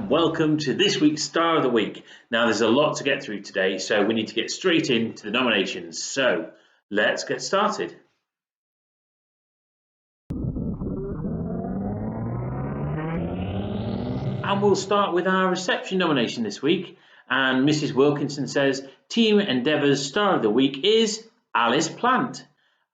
and welcome to this week's Star of the Week. Now there's a lot to get through today, so we need to get straight into the nominations. So let's get started. And we'll start with our reception nomination this week. And Mrs. Wilkinson says, Team Endeavour's Star of the Week is Alice Plant.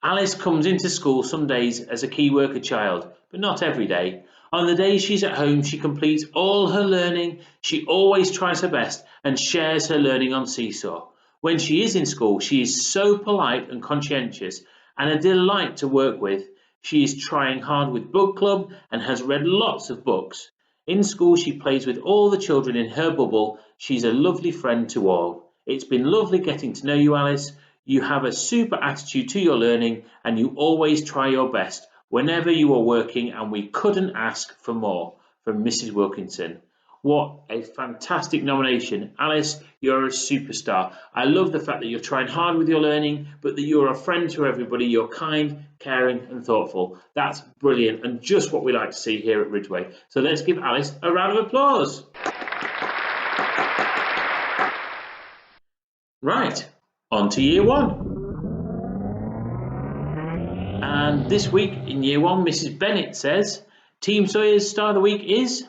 Alice comes into school some days as a key worker child, but not every day. On the days she's at home, she completes all her learning. She always tries her best and shares her learning on Seesaw. When she is in school, she is so polite and conscientious and a delight to work with. She is trying hard with book club and has read lots of books. In school, she plays with all the children in her bubble. She's a lovely friend to all. It's been lovely getting to know you, Alice. You have a super attitude to your learning and you always try your best whenever you are working, and we couldn't ask for more. From Mrs. Wilkinson. What a fantastic nomination. Alice, you're a superstar. I love the fact that you're trying hard with your learning, but that you're a friend to everybody. You're kind, caring and thoughtful. That's brilliant and just what we like to see here at Ridgeway. So let's give Alice a round of applause. Right, on to year one. And this week in year one, Mrs. Bennett says, Team Sawyer's Star of the Week is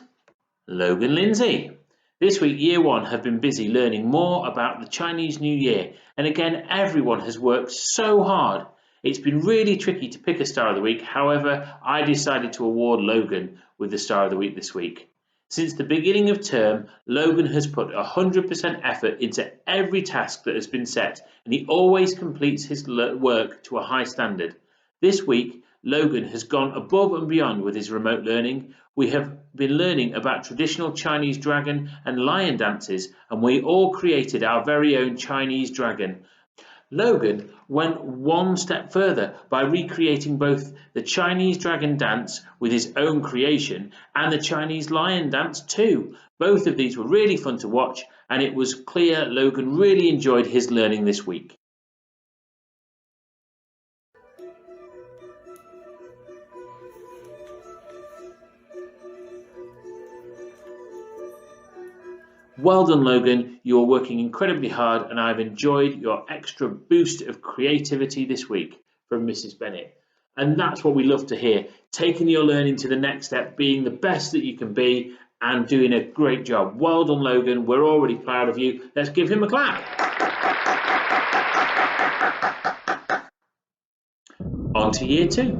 Logan Lindsay. This week, year one have been busy learning more about the Chinese New Year. And again, everyone has worked so hard. It's been really tricky to pick a Star of the Week. However, I decided to award Logan with the Star of the Week this week. Since the beginning of term, Logan has put 100% effort into every task that has been set, and he always completes his work to a high standard. This week, Logan has gone above and beyond with his remote learning. We have been learning about traditional Chinese dragon and lion dances, and we all created our very own Chinese dragon. Logan went one step further by recreating both the Chinese dragon dance with his own creation and the Chinese lion dance too. Both of these were really fun to watch, and it was clear Logan really enjoyed his learning this week. Well done, Logan. You are working incredibly hard and I've enjoyed your extra boost of creativity this week. From Mrs. Bennett. And that's what we love to hear. Taking your learning to the next step, being the best that you can be and doing a great job. Well done, Logan. We're already proud of you. Let's give him a clap. On to year two.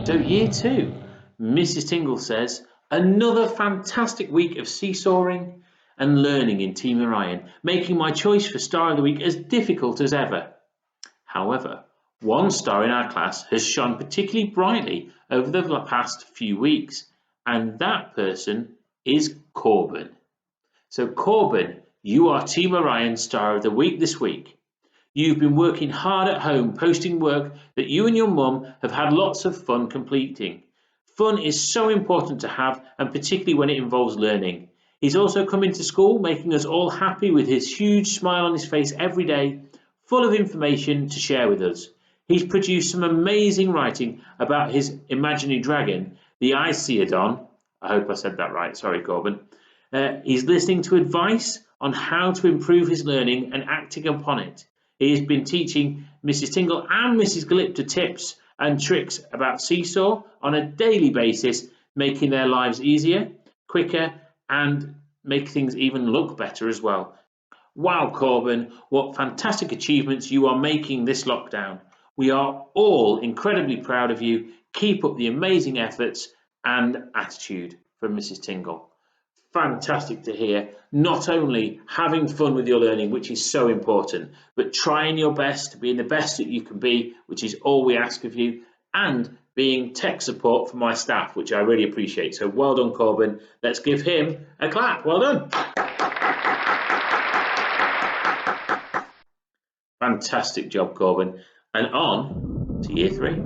So year two, Mrs. Tingle says, another fantastic week of seesawing and learning in Team Orion, making my choice for Star of the Week as difficult as ever. However, one star in our class has shone particularly brightly over the past few weeks, and that person is Corbin. So Corbin, you are Team Orion Star of the Week this week. You've been working hard at home, posting work that you and your mum have had lots of fun completing. Fun is so important to have, and particularly when it involves learning. He's also come into school, making us all happy with his huge smile on his face every day, full of information to share with us. He's produced some amazing writing about his imaginary dragon, the Iseodon. I hope I said that right, sorry Corbin. He's listening to advice on how to improve his learning and acting upon it. He's been teaching Mrs. Tingle and Mrs. Glipter tips and tricks about Seesaw on a daily basis, making their lives easier, quicker, and make things even look better as well. Wow, Corbin, what fantastic achievements you are making this lockdown. We are all incredibly proud of you. Keep up the amazing efforts and attitude. From Mrs. Tingle. Fantastic to hear. Not only having fun with your learning, which is so important, but trying your best, being the best that you can be, which is all we ask of you, and being tech support for my staff, which I really appreciate. So well done, Corbin. Let's give him a clap. Well done. Fantastic job, Corbin. And on to year three.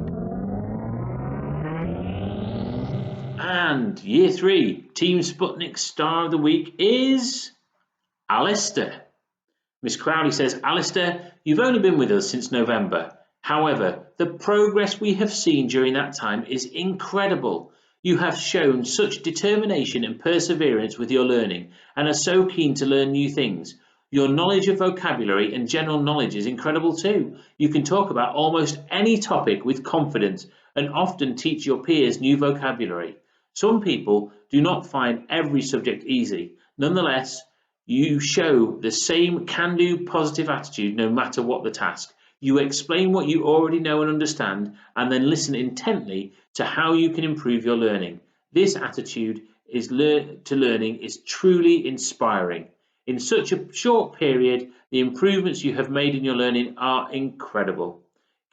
And year three, Team Sputnik Star of the Week is Alistair. Miss Crowley says, Alistair, you've only been with us since November. However, the progress we have seen during that time is incredible. You have shown such determination and perseverance with your learning and are so keen to learn new things. Your knowledge of vocabulary and general knowledge is incredible too. You can talk about almost any topic with confidence and often teach your peers new vocabulary. Some people do not find every subject easy. Nonetheless, you show the same can-do positive attitude no matter what the task. You explain what you already know and understand and then listen intently to how you can improve your learning. This attitude to learning is truly inspiring. In such a short period, the improvements you have made in your learning are incredible.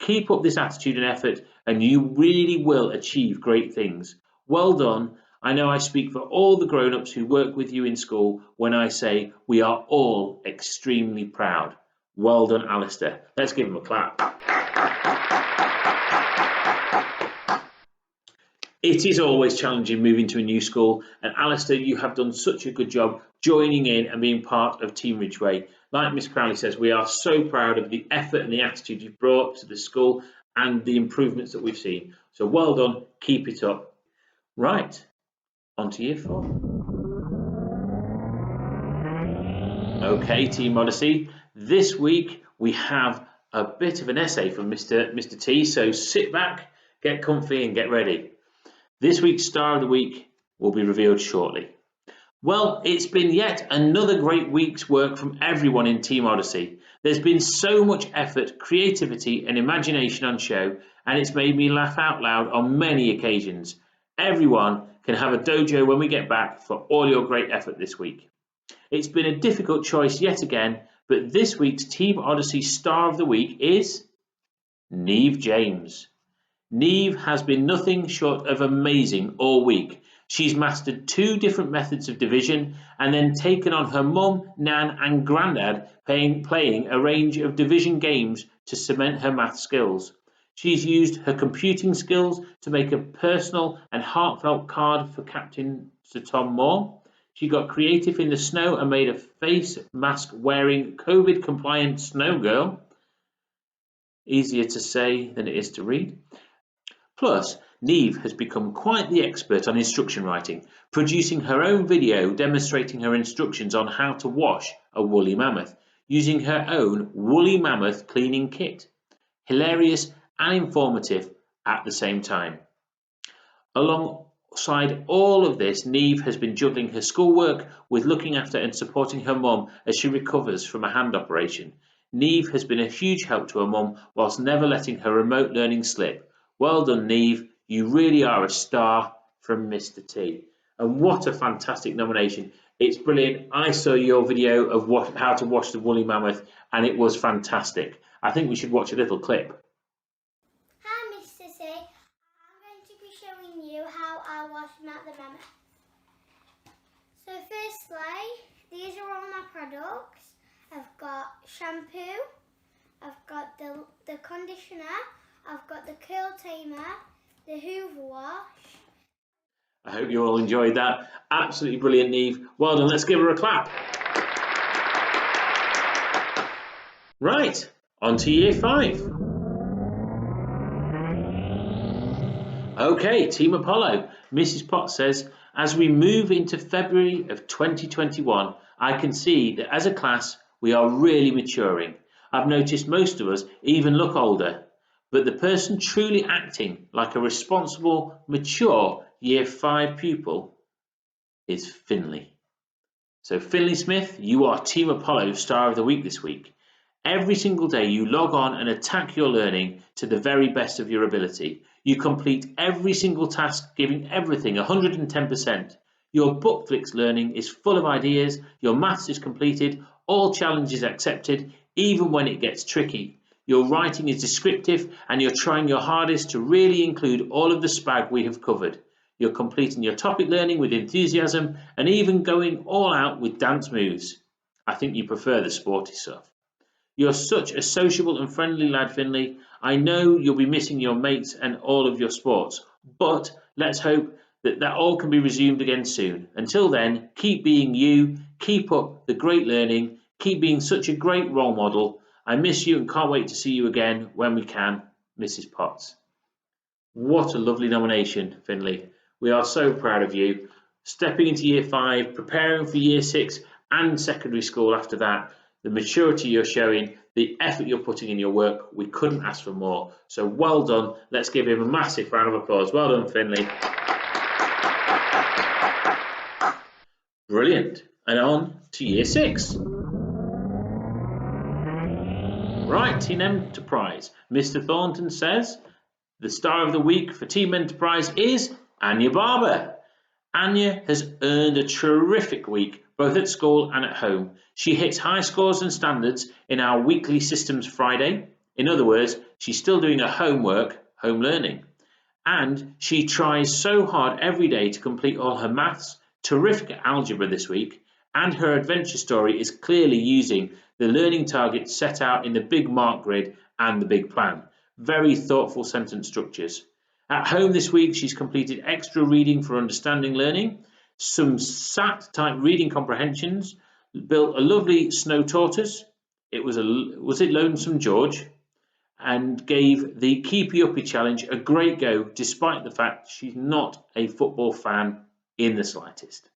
Keep up this attitude and effort, and you really will achieve great things. Well done. I know I speak for all the grown-ups who work with you in school when I say we are all extremely proud. Well done, Alistair. Let's give him a clap. It is always challenging moving to a new school, and Alistair, you have done such a good job joining in and being part of Team Ridgeway. Like Miss Crowley says, we are so proud of the effort and the attitude you've brought to the school and the improvements that we've seen. So well done, keep it up. Right, on to year 4. Okay, Team Odyssey, this week we have a bit of an essay from Mr. T, so sit back, get comfy and get ready. This week's Star of the Week will be revealed shortly. Well, it's been yet another great week's work from everyone in Team Odyssey. There's been so much effort, creativity and imagination on show, and it's made me laugh out loud on many occasions. Everyone can have a dojo when we get back for all your great effort this week. It's been a difficult choice yet again, but this week's Team Odyssey Star of the Week is Neve James. Neve has been nothing short of amazing all week. She's mastered 2 different methods of division and then taken on her mum, nan and granddad playing a range of division games to cement her math skills. She's used her computing skills to make a personal and heartfelt card for Captain Sir Tom Moore. She got creative in the snow and made a face mask wearing COVID compliant snow girl. Easier to say than it is to read. Plus, Neve has become quite the expert on instruction writing, producing her own video demonstrating her instructions on how to wash a woolly mammoth, using her own woolly mammoth cleaning kit. Hilarious and informative at the same time. Alongside all of this, Neve has been juggling her schoolwork with looking after and supporting her mum as she recovers from a hand operation. Neve has been a huge help to her mum whilst never letting her remote learning slip. Well done, Neve. You really are a star from Mr. T. And what a fantastic nomination. It's brilliant. I saw your video of how to wash the woolly mammoth and it was fantastic. I think we should watch a little clip. Hi, Mr. T. I'm going to be showing you how I wash the mammoth. So firstly, these are all my products. I've got shampoo, I've got the conditioner, I've got the curl tamer, the Hoover wash. I hope you all enjoyed that. Absolutely brilliant, Neve. Well done. Let's give her a clap. Right, on to year 5. Okay, Team Apollo. Mrs. Potts says, as we move into February of 2021, I can see that as a class, we are really maturing. I've noticed most of us even look older. But the person truly acting like a responsible, mature Year 5 pupil is Finley. So Finley Smith, you are Team Apollo Star of the Week this week. Every single day you log on and attack your learning to the very best of your ability. You complete every single task, giving everything 110%. Your bookflix learning is full of ideas, your maths is completed, all challenges accepted, even when it gets tricky. Your writing is descriptive and you're trying your hardest to really include all of the spag we have covered. You're completing your topic learning with enthusiasm and even going all out with dance moves. I think you prefer the sporty stuff. You're such a sociable and friendly lad, Finley. I know you'll be missing your mates and all of your sports, but let's hope that all can be resumed again soon. Until then, keep being you, keep up the great learning, keep being such a great role model. I miss you and can't wait to see you again when we can, Mrs. Potts. What a lovely nomination, Finley. We are so proud of you. Stepping into year 5, preparing for year 6 and secondary school after that, the maturity you're showing, the effort you're putting in your work, we couldn't ask for more. So well done. Let's give him a massive round of applause. Well done, Finley. Brilliant. And on to year 6. Right, Team Enterprise. Mr. Thornton says the star of the week for Team Enterprise is Anya Barber. Anya has earned a terrific week, both at school and at home. She hits high scores and standards in our weekly Systems Friday. In other words, she's still doing her homework, home learning. And she tries so hard every day to complete all her maths, terrific at algebra this week, and her adventure story is clearly using the learning targets set out in the big mark grid and the big plan. Very thoughtful sentence structures. At home this week, she's completed extra reading for understanding learning, some SAT-type reading comprehensions, built a lovely snow tortoise. Was it Lonesome George? And gave the Keepy Uppy challenge a great go, despite the fact she's not a football fan in the slightest.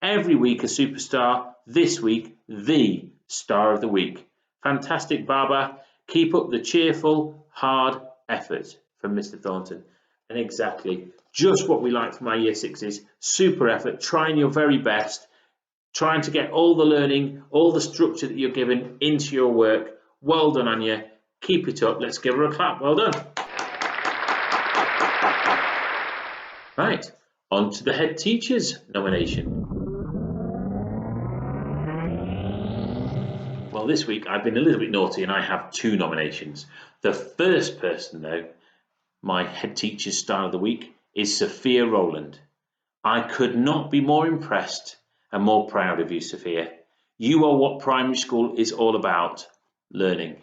Every week a superstar, this week the star of the week. Fantastic, Barbara. Keep up the cheerful, hard effort, from Mr. Thornton. And exactly, just what we like from our year 6s. Super effort, trying your very best, trying to get all the learning, all the structure that you're given into your work. Well done, Anya. Keep it up. Let's give her a clap. Well done. Right, on to the head teacher's nomination. Well, this week I've been a little bit naughty and I have 2 nominations. The first person, though, my head teacher's star of the week, is Sophia Rowland. I could not be more impressed and more proud of you, Sophia. You are what primary school is all about, learning.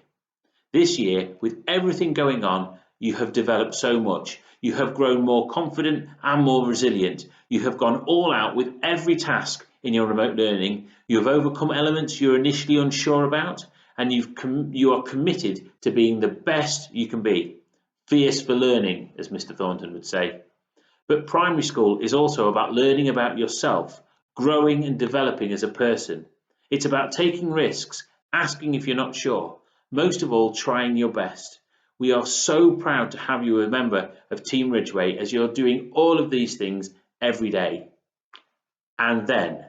This year, with everything going on, you have developed so much. You have grown more confident and more resilient. You have gone all out with every task in your remote learning. You have overcome elements you were initially unsure about, and you are committed to being the best you can be. Fierce for learning, as Mr. Thornton would say. But primary school is also about learning about yourself, growing and developing as a person. It's about taking risks, asking if you're not sure, most of all, trying your best. We are so proud to have you a member of Team Ridgeway as you're doing all of these things every day. And then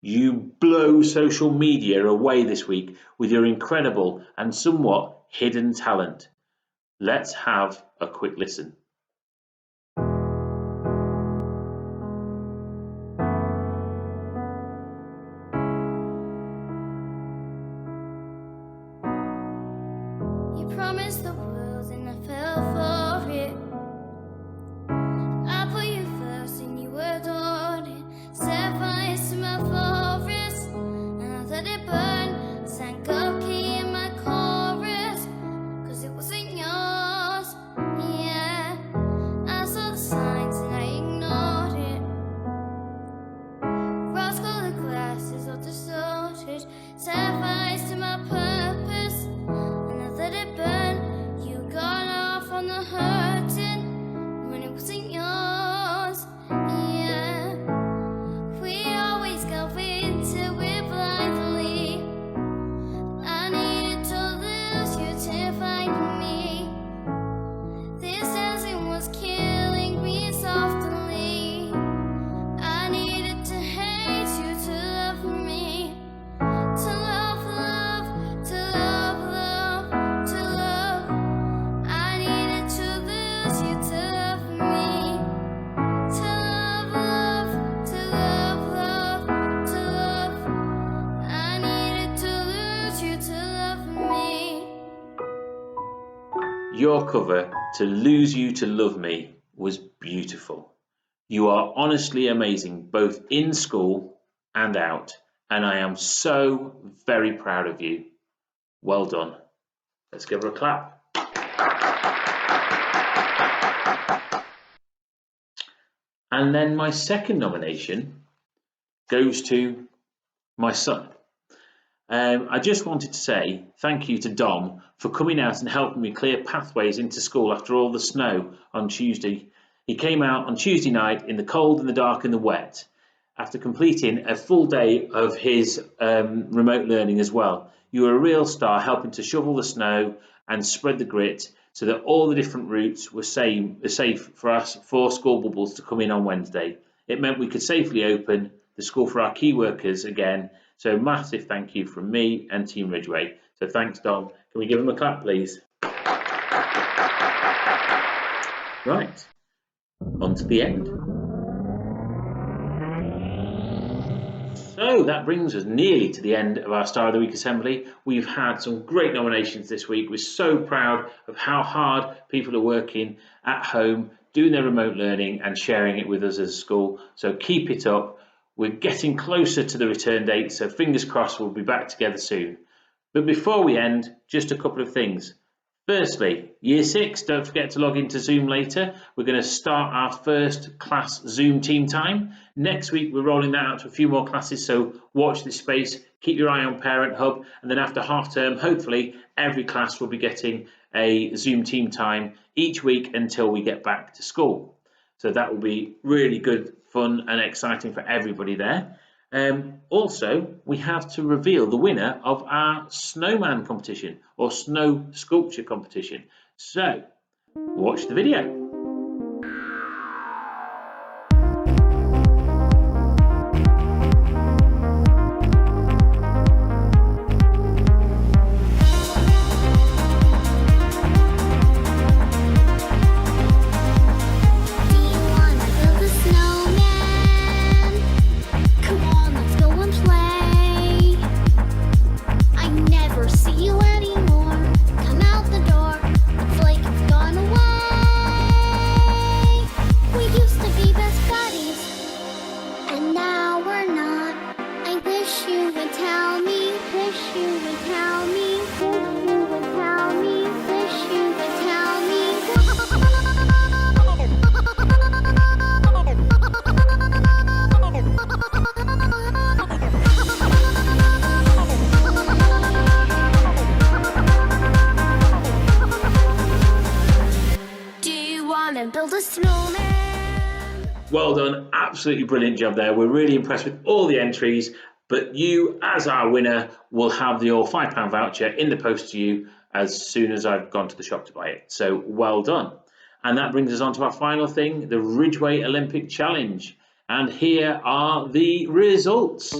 you blow social media away this week with your incredible and somewhat hidden talent. Let's have a quick listen. You promised the world and I fell for it. I put you first and you adored it. Set fires to my forest and I let it burn. Sank a key in my chorus, 'cause it wasn't yours. Yeah, I saw the signs and I ignored it. Rose-colored glasses all distorted. Set fires to my purpose and I let it burn. You got off on the hurting when it wasn't yours. Yeah, we always go into it blindly. I needed to lose you to find me. This dancing was killing me softly. I needed to hate you to love me. To love, love, to love, love, to love. I needed to lose you to love me. To love, love, to love, love, to love. I needed to lose you to love me. Your cover, To Lose You to Love Me, was beautiful. You are honestly amazing, both in school and out, and I am so very proud of you. Well done. Let's give her a clap. And then my second nomination goes to my son. I just wanted to say thank you to Dom for coming out and helping me clear pathways into school after all the snow on Tuesday. He came out on Tuesday night in the cold and the dark and the wet after completing a full day of his remote learning as well. You were a real star, helping to shovel the snow and spread the grit so that all the different routes were safe for us 4 school bubbles to come in on Wednesday. It meant we could safely open the school for our key workers again. So massive thank you from me and Team Ridgeway. So thanks, Dom. Can we give him a clap, please? Right, on to the end. So that brings us nearly to the end of our Star of the Week Assembly. We've had some great nominations this week. We're so proud of how hard people are working at home, doing their remote learning and sharing it with us as a school. So keep it up. We're getting closer to the return date, so fingers crossed we'll be back together soon. But before we end, just a couple of things. Firstly, Year 6, don't forget to log into Zoom later. We're going to start our first class Zoom team time. Next week, we're rolling that out to a few more classes, so watch this space, keep your eye on Parent Hub, and then after half term, hopefully, every class will be getting a Zoom team time each week until we get back to school. So that will be really good, fun, and exciting for everybody there. Also, we have to reveal the winner of our Snowman competition or snow sculpture competition. So, watch the video. Build a snowman. Well done, absolutely brilliant job there. We're really impressed with all the entries, but you as our winner will have your £5 voucher in the post to you as soon as I've gone to the shop to buy it. So well done. And that brings us on to our final thing, the Ridgeway Olympic Challenge. And here are the results.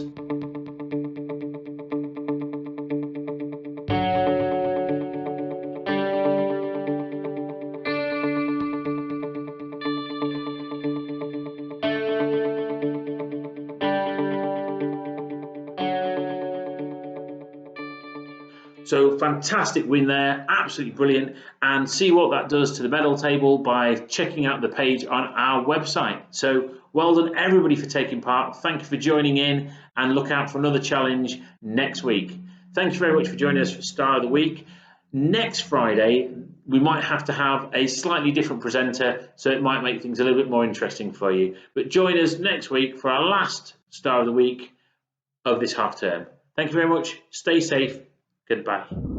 So fantastic win there, absolutely brilliant, and see what that does to the medal table by checking out the page on our website. So well done everybody for taking part, thank you for joining in, and look out for another challenge next week. Thank you very much for joining us for Star of the Week. Next Friday we might have to have a slightly different presenter, so it might make things a little bit more interesting for you. But join us next week for our last Star of the Week of this half term. Thank you very much, stay safe. Goodbye.